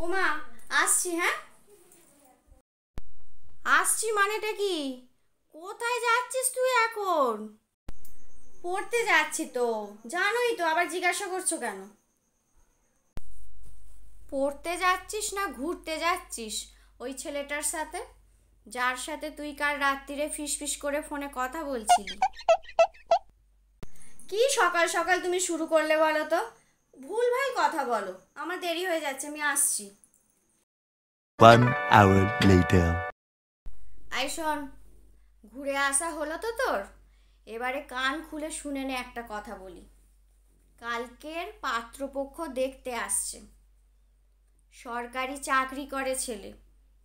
ওমা, আসছি। হ্যাঁ, আসছি মানেটা কি? কোথায় যাচ্ছিস তুই এখন? পড়তে যাচ্ছি তো। জানোই তো, আবার জিজ্ঞাসা করছো কেন? পড়তে যাচ্ছিস না ঘুরতে যাচ্ছিস ওই ছেলেটার সাথে, যার সাথে তুই কাল রাত্রিরে ফিসফিস করে ফোনে কথা বলছিলি? কি সকাল সকাল তুমি শুরু করলে বলো তো? ভুলভাল কথা বলো। আমার দেরি হয়ে যাচ্ছে, আমি আসছি। 1 hour later. আই শোন, ঘুরে আসা হলো তো তোর? এবারে কান খুলে শুনে নে, একটা কথা বলি। কালকের পাত্রপক্ষ দেখতে আসছে। সরকারি চাকরি করে ছেলে,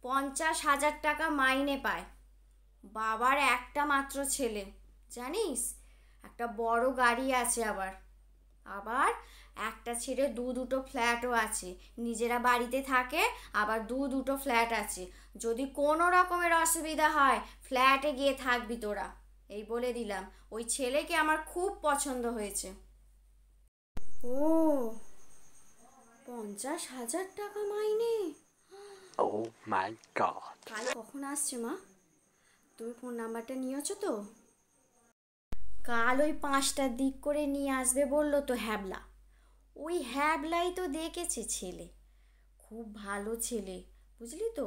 50,000 টাকা মাইনে পায়। বাবার একটা মাত্র ছেলে, জানিস? একটা বড় গাড়ি আছে, আবার আবার একটা ছেড়ে দুটো ফ্ল্যাটও আছে। নিজেরা বাড়িতে থাকে, আবার দুটো ফ্ল্যাট আছে। যদি কোনো রকমের অসুবিধা হয় ফ্ল্যাটে গিয়ে থাকবি তোরা, এই বলে দিলাম। ওই ছেলেকে আমার খুব পছন্দ হয়েছে। ও, 50,000 টাকা মাইনে! Oh my god. কাল কখন আসছে মা? তুমি ফোন নাম্বারটা নিয়েছো তো? কাল ওই 5টার দিক করে নিয়ে আসবে বললো তো হ্যাবলা। ওই হ্যাবলাই তো দেখেছে ছেলে, খুব ভালো ছেলে, বুঝলি তো?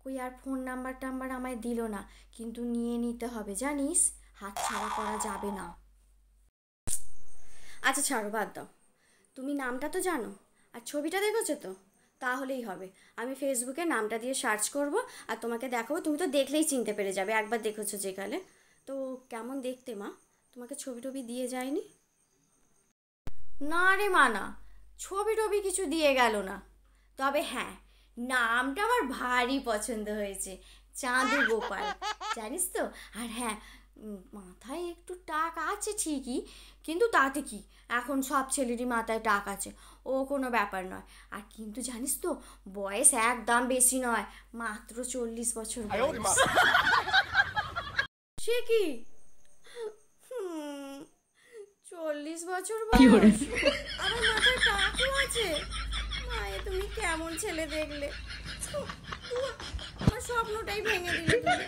কই আর ফোন নাম্বার টাম্বার আমায় দিল না, কিন্তু নিয়ে নিতে হবে জানিস, হাতছাড়া করা যাবে না। আচ্ছা ছাড়ো, বাদ দাও। তুমি নামটা তো জানো, আর ছবিটা দেখেছো তো? তাহলেই হবে। আমি ফেসবুকে নামটা দিয়ে সার্চ করব, আর তোমাকে দেখাবো। তুমি তো দেখলেই চিনতে পেরে যাবে, একবার দেখেছো যেখানে। তো কেমন দেখতে মা? তোমাকে ছবি টবি দিয়ে যায়নি? না রে মানা, ছবি টবি কিছু দিয়ে গেল না। তবে হ্যাঁ, নামটা আমার ভারী পছন্দ হয়েছে, চাঁদু গোপাল, জানিস তো? আর হ্যাঁ, মাথায় একটু টাক আছে ঠিকই, কিন্তু তাতে কি, এখন সব ছেলেরই মাথায় টাক আছে, ও কোনো ব্যাপার নয়। আর কিন্তু জানিস তো, বয়স একদম বেশি নয়, মাত্র 40 বছর বয়স। সে কি? 40 বছর বয়স, আমার মাথায় টাকও আছে! মায়ে, তুমি কেমন ছেলে দেখলে! আমার স্বপ্নটাই ভেঙে দিলে তুমি।